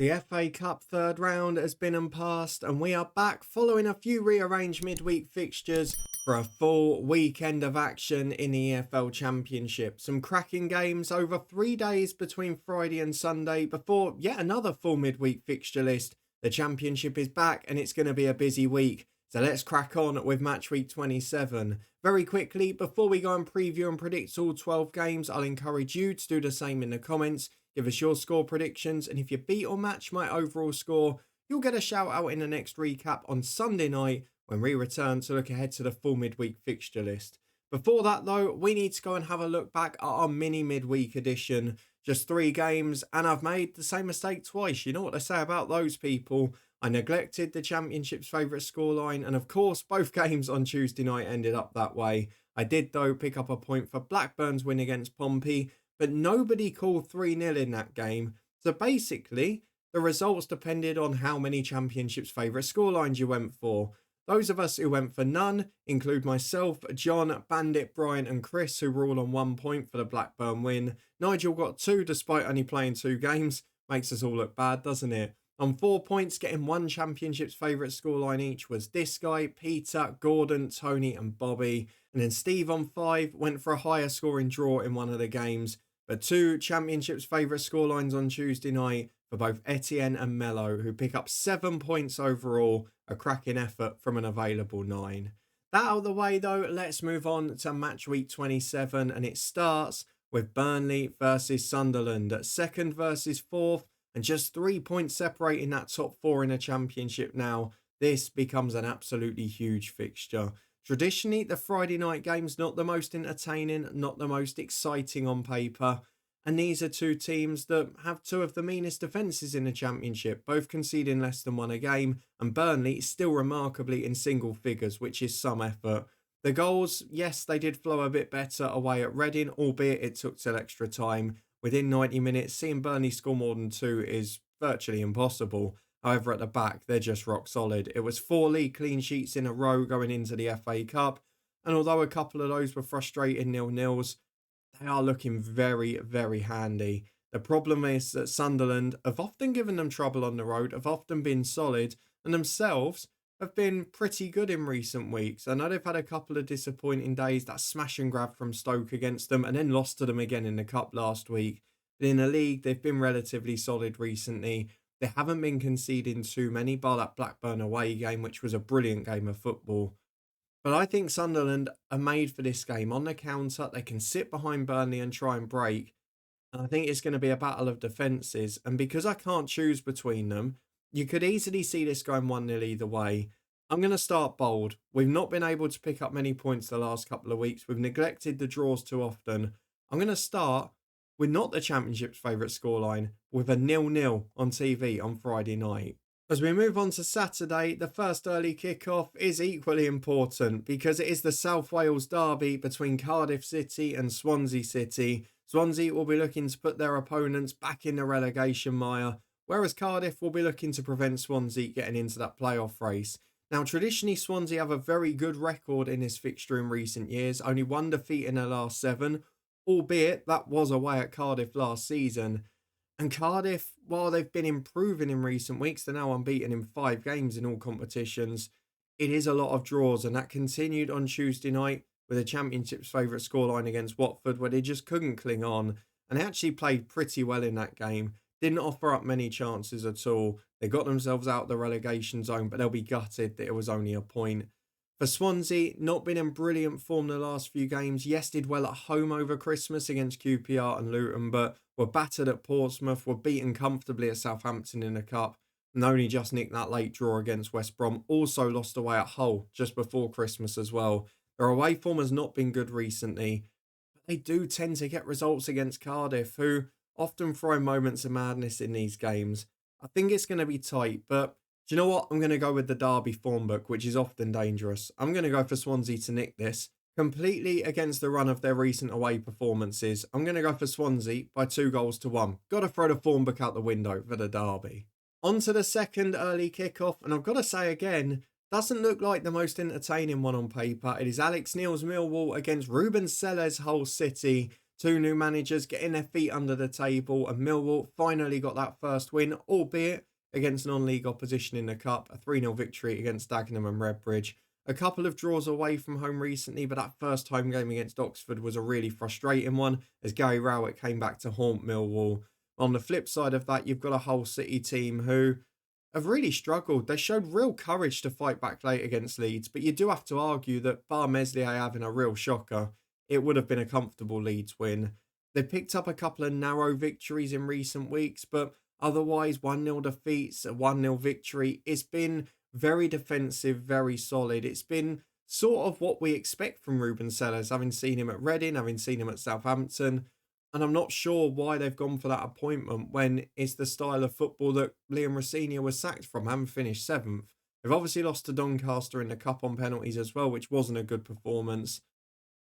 The FA Cup third round has been and passed, and we are back following a few rearranged midweek fixtures for a full weekend of action in the EFL Championship. Some cracking games over 3 days between Friday and Sunday before yet another full midweek fixture list. The Championship is back and it's going to be a busy week. So let's crack on with Matchweek 27. Very quickly, before we go and preview and predict all 12 games, I'll encourage you to do the same in the comments. Give us your score predictions, and if you beat or match my overall score, you'll get a shout out in the next recap on Sunday night when we return to look ahead to the full midweek fixture list. Before that though, we need to go and have a look back at our mini midweek edition. Just 3 games, and I've made the same mistake twice. You know what they say about those people. I neglected the Championship's favourite scoreline, and of course both games on Tuesday night ended up that way. I did though pick up a point for Blackburn's win against Pompey, but nobody called 3-0 in that game. So basically, the results depended on how many Championship's favourite scorelines you went for. Those of us who went for none include myself, John, Bandit, Brian and Chris, who were all on 1 point for the Blackburn win. Nigel got 2 despite only playing 2 games. Makes us all look bad, doesn't it? On 4 points, getting 1 Championship's favourite scoreline each was this guy, Peter, Gordon, Tony and Bobby. And then Steve on 5 went for a higher scoring draw in one of the games. But 2 Championship's favourite scorelines on Tuesday night for both Etienne and Mello, who pick up 7 points overall, a cracking effort from an available 9. That out of the way though, let's move on to match week 27, and it starts with Burnley versus Sunderland at 2nd versus 4th, and just 3 points separating that top 4 in the Championship now. This becomes an absolutely huge fixture. Traditionally, the Friday night game's not the most entertaining, not the most exciting on paper. And these are 2 teams that have 2 of the meanest defences in the Championship, both conceding less than 1 a game, and Burnley still remarkably in single figures, which is some effort. The goals, yes, they did flow a bit better away at Reading, albeit it took till extra time. Within 90 minutes, seeing Burnley score more than 2 is virtually impossible. However, at the back, they're just rock solid. It was 4 league clean sheets in a row going into the FA Cup, and although a couple of those were frustrating 0-0s, they are looking very, very handy. The problem is that Sunderland have often given them trouble on the road, have often been solid, and themselves have been pretty good in recent weeks. I know they've had a couple of disappointing days, that smash and grab from Stoke against them, and then lost to them again in the Cup last week. But in the league, they've been relatively solid recently. They haven't been conceding too many, bar that Blackburn away game, which was a brilliant game of football. But I think Sunderland are made for this game. On the counter, they can sit behind Burnley and try and break. And I think it's going to be a battle of defences. And because I can't choose between them, you could easily see this going 1-0 either way. I'm going to start bold. We've not been able to pick up many points the last couple of weeks. We've neglected the draws too often. I'm going to start with not the Championship's favourite scoreline, with a 0-0 on TV on Friday night. As we move on to Saturday, the first early kickoff is equally important because it is the South Wales derby between Cardiff City and Swansea City. Swansea will be looking to put their opponents back in the relegation mire, whereas Cardiff will be looking to prevent Swansea getting into that playoff race. Now, traditionally, Swansea have a very good record in this fixture in recent years, only 1 defeat in their last 7, albeit that was away at Cardiff last season. And Cardiff, while they've been improving in recent weeks, they're now unbeaten in 5 games in all competitions. It is a lot of draws, and that continued on Tuesday night with the Championship's favourite scoreline against Watford, where they just couldn't cling on. And they actually played pretty well in that game. Didn't offer up many chances at all. They got themselves out of the relegation zone, but they'll be gutted that it was only a point. For Swansea, not been in brilliant form the last few games. Yes, did well at home over Christmas against QPR and Luton, but were battered at Portsmouth, were beaten comfortably at Southampton in the Cup, and only just nicked that late draw against West Brom. Also lost away at Hull just before Christmas as well. Their away form has not been good recently, but they do tend to get results against Cardiff, who often throw moments of madness in these games. I think it's going to be tight, but do you know what? I'm going to go with the Derby form book, which is often dangerous. I'm going to go for Swansea to nick this. Completely against the run of their recent away performances, I'm going to go for Swansea by 2-1. Got to throw the form book out the window for the Derby. On to the second early kickoff, and I've got to say again, doesn't look like the most entertaining one on paper. It is Alex Neil's Millwall against Ruben Selles' Hull City. Two new managers getting their feet under the table, and Millwall finally got that first win, albeit against non-league opposition in the Cup, a 3-0 victory against Dagenham and Redbridge. A couple of draws away from home recently, but that first home game against Oxford was a really frustrating one as Gary Rowett came back to haunt Millwall. On the flip side of that, you've got a Hull City team who have really struggled. They showed real courage to fight back late against Leeds, but you do have to argue that bar Meslier having a real shocker, it would have been a comfortable Leeds win. They picked up a couple of narrow victories in recent weeks, but otherwise 1-0 defeats, a 1-0 victory. It's been very defensive, very solid. It's been sort of what we expect from Ruben Sellers, having seen him at Reading, having seen him at Southampton. And I'm not sure why they've gone for that appointment when it's the style of football that Liam Rosenior was sacked from, having finished 7th. They've obviously lost to Doncaster in the Cup on penalties as well, which wasn't a good performance.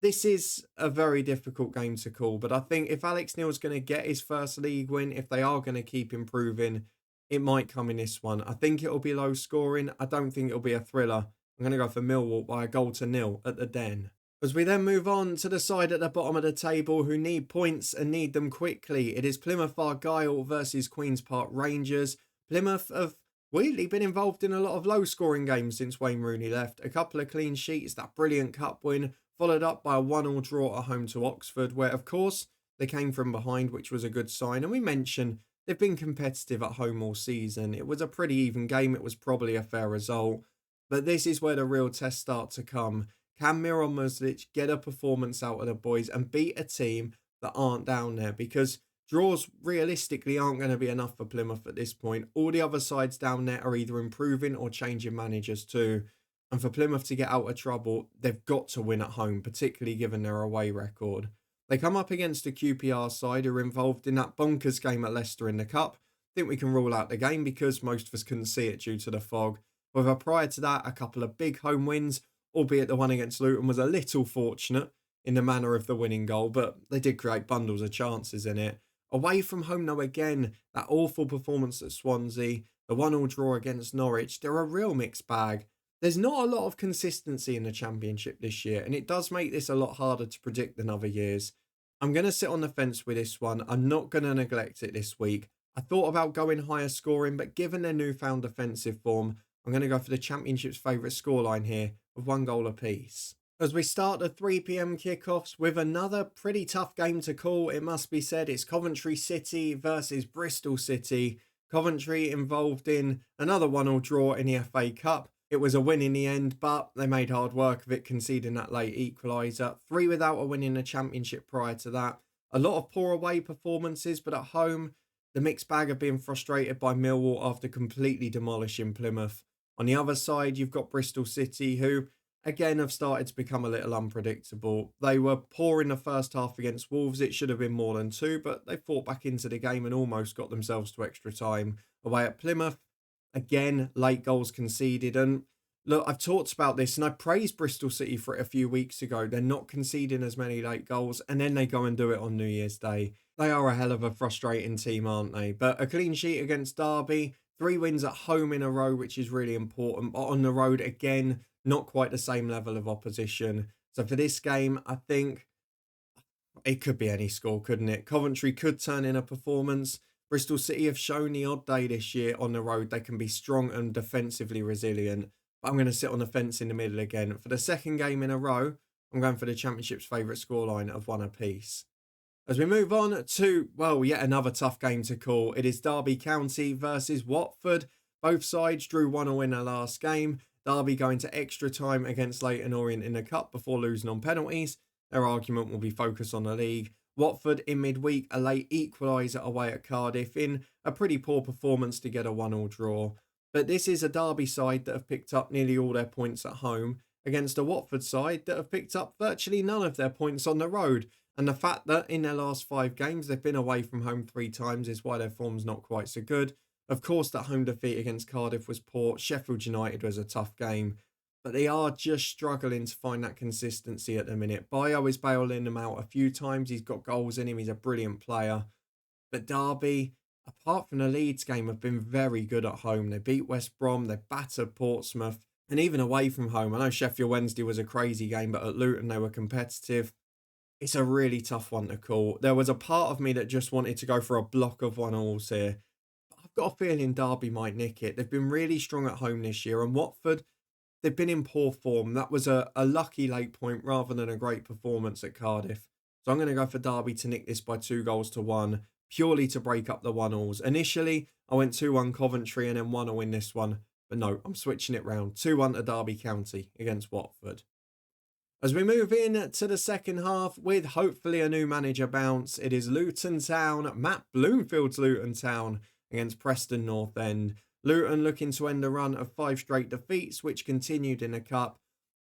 This is a very difficult game to call, but I think if Alex Neil's going to get his first league win, if they are going to keep improving, it might come in this one. I think it'll be low scoring. I don't think it'll be a thriller. I'm going to go for Millwall by 1-0 at the Den. As we then move on to the side at the bottom of the table who need points and need them quickly, it is Plymouth Argyle versus Queen's Park Rangers. Plymouth have weirdly been involved in a lot of low-scoring games since Wayne Rooney left. A couple of clean sheets, that brilliant cup win, followed up by a 1-1 draw at home to Oxford, where, of course, they came from behind, which was a good sign. And we mentioned they've been competitive at home all season. It was a pretty even game. It was probably a fair result. But this is where the real tests start to come. Can Miran Muslic get a performance out of the boys and beat a team that aren't down there? Because draws realistically aren't going to be enough for Plymouth at this point. All the other sides down there are either improving or changing managers too. And for Plymouth to get out of trouble, they've got to win at home, particularly given their away record. They come up against a QPR side who are involved in that bonkers game at Leicester in the Cup. I think we can rule out the game because most of us couldn't see it due to the fog. However, prior to that, a couple of big home wins, albeit the one against Luton was a little fortunate in the manner of the winning goal, but they did create bundles of chances in it. Away from home, though, again, that awful performance at Swansea, the 1-1 draw against Norwich, they're a real mixed bag. There's not a lot of consistency in the Championship this year, and it does make this a lot harder to predict than other years. I'm going to sit on the fence with this one. I'm not going to neglect it this week. I thought about going higher scoring, but given their newfound defensive form, I'm going to go for the Championship's favourite scoreline here of 1 goal apiece. As we start the 3 p.m. kickoffs with another pretty tough game to call, it must be said, it's Coventry City versus Bristol City. Coventry involved in another 1-1 draw in the FA Cup. It was a win in the end, but they made hard work of it, conceding that late equaliser. 3 without a win in the Championship prior to that. A lot of poor away performances, but at home, the mixed bag of being frustrated by Millwall after completely demolishing Plymouth. On the other side, you've got Bristol City, who, again, have started to become a little unpredictable. They were poor in the first half against Wolves. It should have been more than 2, but they fought back into the game and almost got themselves to extra time. Away at Plymouth, again, late goals conceded. And look, I've talked about this and I praised Bristol City for it a few weeks ago. They're not conceding as many late goals and then they go and do it on New Year's Day. They are a hell of a frustrating team, aren't they? But a clean sheet against Derby, 3 wins at home in a row, which is really important. But on the road, again, not quite the same level of opposition. So for this game, I think it could be any score, couldn't it? Coventry could turn in a performance. Bristol City have shown the odd day this year on the road. They can be strong and defensively resilient. But I'm going to sit on the fence in the middle again. For the second game in a row, I'm going for the Championship's favourite scoreline of 1 apiece. As we move on to, well, yet another tough game to call. It is Derby County versus Watford. Both sides drew 1-1 in their last game. Derby going to extra time against Leyton Orient in the Cup before losing on penalties. Their argument will be focused on the league. Watford in midweek, a late equaliser away at Cardiff in a pretty poor performance to get a 1-1 draw. But this is a Derby side that have picked up nearly all their points at home against a Watford side that have picked up virtually none of their points on the road. And the fact that in their last 5 games they've been away from home 3 times is why their form's not quite so good. Of course, that home defeat against Cardiff was poor. Sheffield United was a tough game. But they are just struggling to find that consistency at the minute. Bayo is bailing them out a few times. He's got goals in him. He's a brilliant player. But Derby, apart from the Leeds game, have been very good at home. They beat West Brom. They battered Portsmouth. And even away from home, I know Sheffield Wednesday was a crazy game, but at Luton they were competitive. It's a really tough one to call. There was a part of me that just wanted to go for a block of 1-alls here. But I've got a feeling Derby might nick it. They've been really strong at home this year, and Watford, they've been in poor form. That was a lucky late point rather than a great performance at Cardiff. So I'm going to go for Derby to nick this by 2-1, purely to break up the 1-alls. Initially, I went 2-1 Coventry and then 1-0 in this one. But no, I'm switching it round. 2-1 to Derby County against Watford. As we move in to the second half with hopefully a new manager bounce, it is Luton Town, Matt Bloomfield's Luton Town against Preston North End. Luton looking to end a run of 5 straight defeats, which continued in the cup.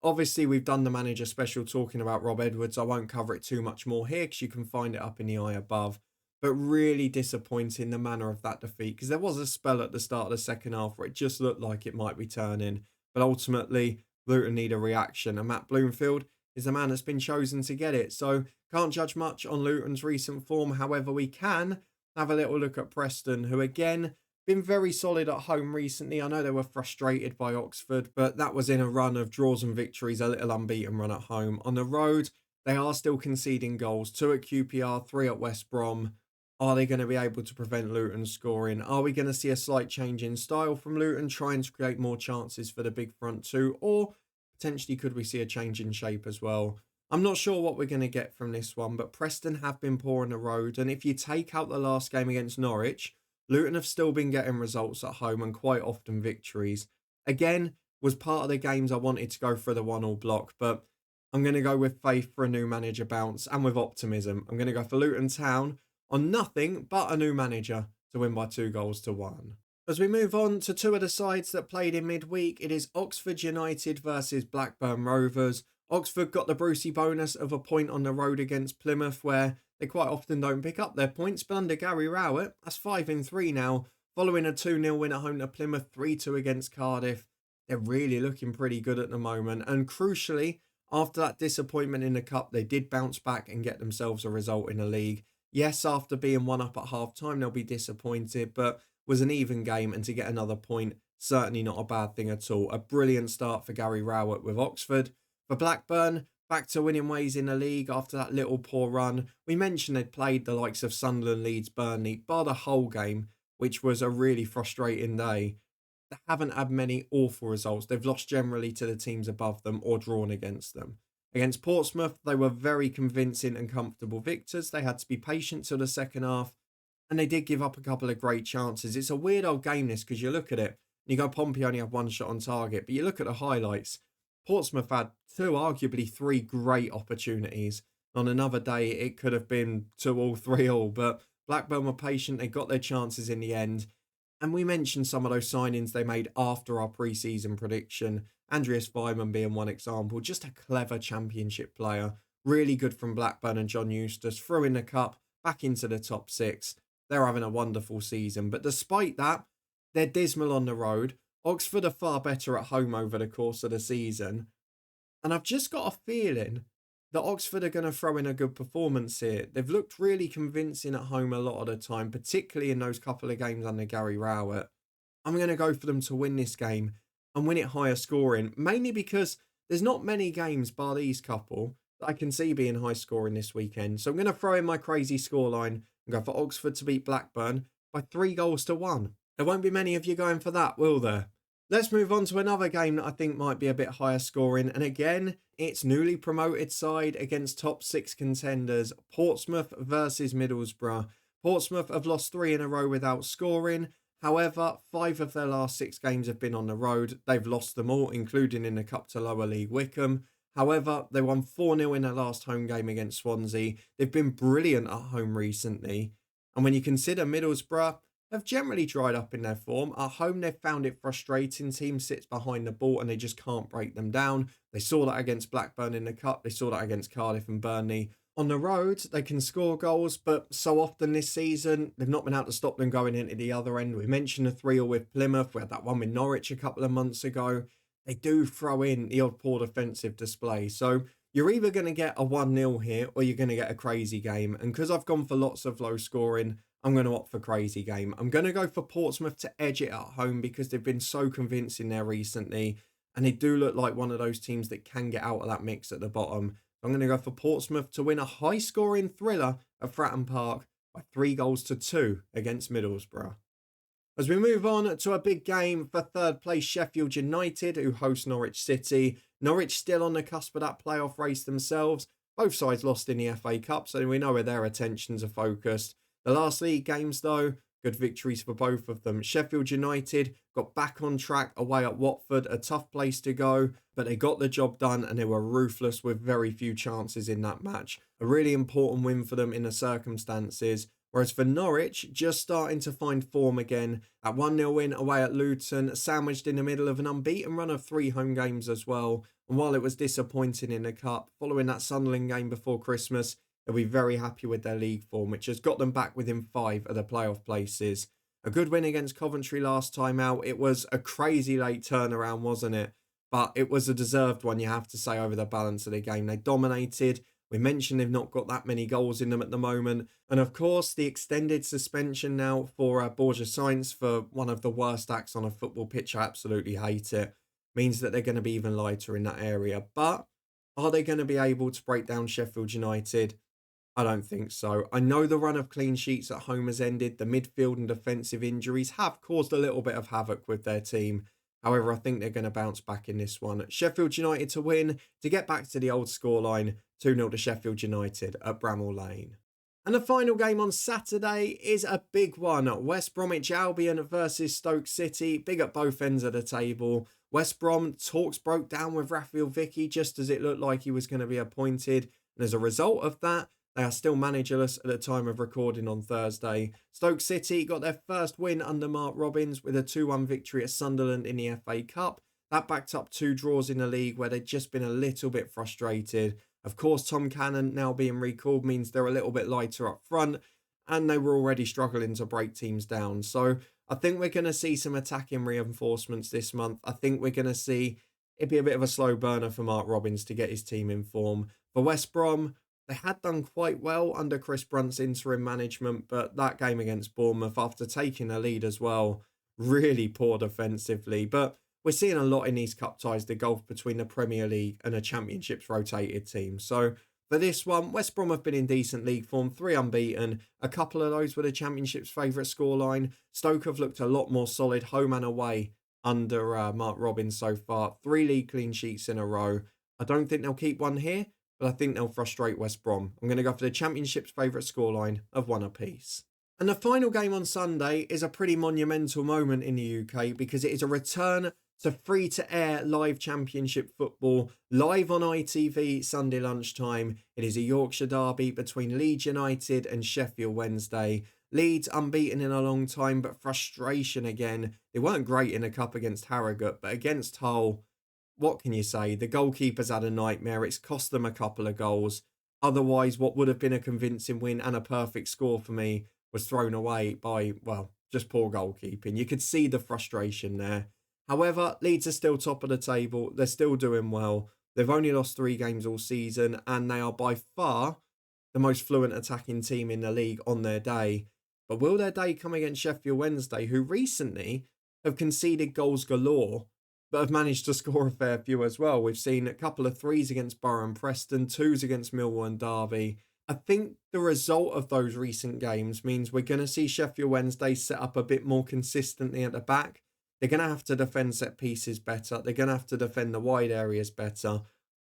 Obviously, we've done the manager special talking about Rob Edwards. I won't cover it too much more here because you can find it up in the eye above. But really disappointing the manner of that defeat, because there was a spell at the start of the second half where it just looked like it might be turning. But ultimately, Luton need a reaction, and Matt Bloomfield is the man that's been chosen to get it. So can't judge much on Luton's recent form. However, we can have a little look at Preston, who again been very solid at home recently. I know they were frustrated by Oxford, but that was in a run of draws and victories, a little unbeaten run at home. On the road, they are still conceding goals, 2 at QPR, 3 at West Brom. Are they going to be able to prevent Luton scoring? Are we going to see a slight change in style from Luton, trying to create more chances for the big front two? Or potentially could we see a change in shape as well? I'm not sure what we're going to get from this one, but Preston have been poor on the road. And if you take out the last game against Norwich, Luton have still been getting results at home and quite often victories. Again, was part of the games I wanted to go for the 1-1 block, but I'm going to go with faith for a new manager bounce and with optimism. I'm going to go for Luton Town on nothing but a new manager to win by 2-1. As we move on to 2 of the sides that played in midweek, it is Oxford United versus Blackburn Rovers. Oxford got the Brucey bonus of a point on the road against Plymouth, where they quite often don't pick up their points, but under Gary Rowett, that's 5-3 now, following a 2-0 win at home to Plymouth, 3-2 against Cardiff. They're really looking pretty good at the moment, and crucially, after that disappointment in the cup, they did bounce back and get themselves a result in the league. Yes, after being 1-up at half-time, they'll be disappointed, but was an even game, and to get another point, certainly not a bad thing at all. A brilliant start for Gary Rowett with Oxford. For Blackburn, back to winning ways in the league after that little poor run. We mentioned they'd played the likes of Sunderland, Leeds, Burnley, bar the whole game, which was a really frustrating day. They haven't had many awful results. They've lost generally to the teams above them or drawn against them. Against Portsmouth, they were very convincing and comfortable victors. They had to be patient till the second half, and they did give up a couple of great chances. It's a weird old game, this, because you look at it, and you go, Pompey only had 1 shot on target, but you look at the highlights, Portsmouth had 2, arguably 3 great opportunities. On another day, it could have been 2-2, 3-3, but Blackburn were patient. They got their chances in the end. And we mentioned some of those signings they made after our pre-season prediction. Andreas Weimann being one example. Just a clever championship player. Really good from Blackburn, and John Eustace threw in the cup back into the top 6. They're having a wonderful season. But despite that, they're dismal on the road. Oxford are far better at home over the course of the season. And I've just got a feeling that Oxford are going to throw in a good performance here. They've looked really convincing at home a lot of the time, particularly in those couple of games under Gary Rowett. I'm going to go for them to win this game and win it higher scoring, mainly because there's not many games bar these couple that I can see being high scoring this weekend. So I'm going to throw in my crazy scoreline and go for Oxford to beat Blackburn by 3-1. There won't be many of you going for that, will there? Let's move on to another game that I think might be a bit higher scoring. And again, it's newly promoted side against top 6 contenders, Portsmouth versus Middlesbrough. Portsmouth have lost 3 in a row without scoring. However, 5 of their last 6 games have been on the road. They've lost them all, including in the cup to lower league Wycombe. However, they won 4-0 in their last home game against Swansea. They've been brilliant at home recently. And when you consider Middlesbrough have generally dried up in their form, at home they've found it frustrating. Team sits behind the ball and they just can't break them down. They saw that against Blackburn in the cup. They saw that against Cardiff and Burnley. On the road, they can score goals, but so often this season, they've not been able to stop them going into the other end. We mentioned the 3-0 with Plymouth. We had that one with Norwich a couple of months ago. They do throw in the odd poor defensive display. So you're either going to get a 1-0 here or you're going to get a crazy game. And because I've gone for lots of low scoring, I'm going to opt for crazy game. I'm going to go for Portsmouth to edge it at home because they've been so convincing there recently. And they do look like one of those teams that can get out of that mix at the bottom. I'm going to go for Portsmouth to win a high-scoring thriller at Fratton Park by 3-2 against Middlesbrough. As we move on to a big game for third place Sheffield United, who host Norwich City. Norwich still on the cusp of that playoff race themselves. Both sides lost in the FA Cup, so we know where their attentions are focused. The last league games, though, good victories for both of them. Sheffield United got back on track away at Watford, a tough place to go, but they got the job done and they were ruthless with very few chances in that match. A really important win for them in the circumstances. Whereas for Norwich, just starting to find form again. That 1-0 win away at Luton, sandwiched in the middle of an unbeaten run of 3 home games as well. And while it was disappointing in the Cup, following that Sunderland game before Christmas, they'll be very happy with their league form, which has got them back within 5 of the playoff places. A good win against Coventry last time out. It was a crazy late turnaround, wasn't it? But it was a deserved one, you have to say, over the balance of the game. They dominated. We mentioned they've not got that many goals in them at the moment. And of course, the extended suspension now for Borja Sainz for one of the worst acts on a football pitch. I absolutely hate it. Means that they're going to be even lighter in that area. But are they going to be able to break down Sheffield United? I don't think so. I know the run of clean sheets at home has ended. The midfield and defensive injuries have caused a little bit of havoc with their team. However, I think they're going to bounce back in this one. Sheffield United to win, to get back to the old scoreline, 2-0 to Sheffield United at Bramall Lane. And the final game on Saturday is a big one. West Bromwich Albion versus Stoke City. Big at both ends of the table. West Brom, talks broke down with Raphael Vicky just as it looked like he was going to be appointed. And as a result of that, they are still managerless at the time of recording on Thursday. Stoke City got their first win under Mark Robins with a 2-1 victory at Sunderland in the FA Cup. That backed up 2 draws in the league where they'd just been a little bit frustrated. Of course, Tom Cannon now being recalled means they're a little bit lighter up front, and they were already struggling to break teams down. So I think we're going to see some attacking reinforcements this month. I think we're going to see it be a bit of a slow burner for Mark Robins to get his team in form. For West Brom, they had done quite well under Chris Brunt's interim management, but that game against Bournemouth, after taking a lead as well, really poor defensively. But we're seeing a lot in these cup ties, the gulf between the Premier League and a Championship's rotated team. So for this one, West Brom have been in decent league form, 3 unbeaten. A couple of those were the Championship's favourite scoreline. Stoke have looked a lot more solid home and away under Mark Robins so far. 3 league clean sheets in a row. I don't think they'll keep one here, but I think they'll frustrate West Brom. I'm going to go for the Championship's favourite scoreline of 1 apiece. And the final game on Sunday is a pretty monumental moment in the UK because it is a return to free-to-air live Championship football, live on ITV Sunday lunchtime. It is a Yorkshire derby between Leeds United and Sheffield Wednesday. Leeds unbeaten in a long time, but frustration again. They weren't great in a cup against Harrogate, but against Hull, what can you say? The goalkeeper's had a nightmare. It's cost them a couple of goals. Otherwise, what would have been a convincing win and a perfect score for me was thrown away by, well, just poor goalkeeping. You could see the frustration there. However, Leeds are still top of the table. They're still doing well. They've only lost 3 games all season, and they are by far the most fluent attacking team in the league on their day. But will their day come against Sheffield Wednesday, who recently have conceded goals galore, but have managed to score a fair few as well? We've seen a couple of 3s against Borough and Preston, 2s against Millwall and Derby. I think the result of those recent games means we're going to see Sheffield Wednesday set up a bit more consistently at the back. They're going to have to defend set pieces better. They're going to have to defend the wide areas better.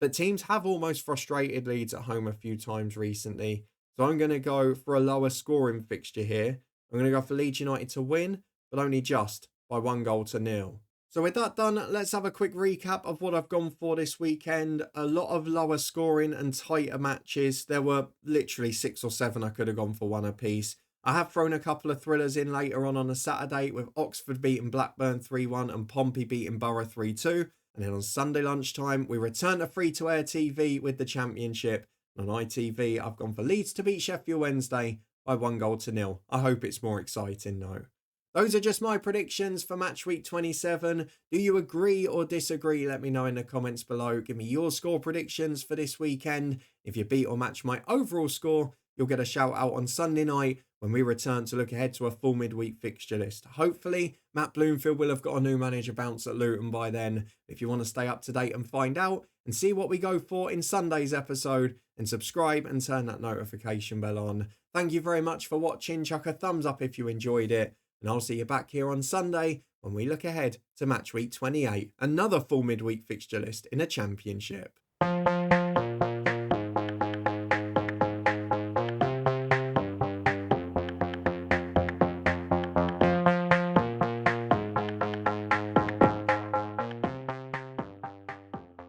But teams have almost frustrated Leeds at home a few times recently. So I'm going to go for a lower scoring fixture here. I'm going to go for Leeds United to win, but only just by 1-0. So with that done, let's have a quick recap of what I've gone for this weekend. A lot of lower scoring and tighter matches. There were literally 6 or 7 I could have gone for 1 apiece. I have thrown a couple of thrillers in later on a Saturday with Oxford beating Blackburn 3-1 and Pompey beating Borough 3-2. And then on Sunday lunchtime, we return to free-to-air TV with the Championship. And on ITV, I've gone for Leeds to beat Sheffield Wednesday by 1-0. I hope it's more exciting though. Those are just my predictions for Matchweek 27. Do you agree or disagree? Let me know in the comments below. Give me your score predictions for this weekend. If you beat or match my overall score, you'll get a shout out on Sunday night when we return to look ahead to a full midweek fixture list. Hopefully, Matt Bloomfield will have got a new manager bounce at Luton by then. If you want to stay up to date and find out and see what we go for in Sunday's episode, then subscribe and turn that notification bell on. Thank you very much for watching. Chuck a thumbs up if you enjoyed it. And I'll see you back here on Sunday when we look ahead to Matchweek 28, another full midweek fixture list in a championship.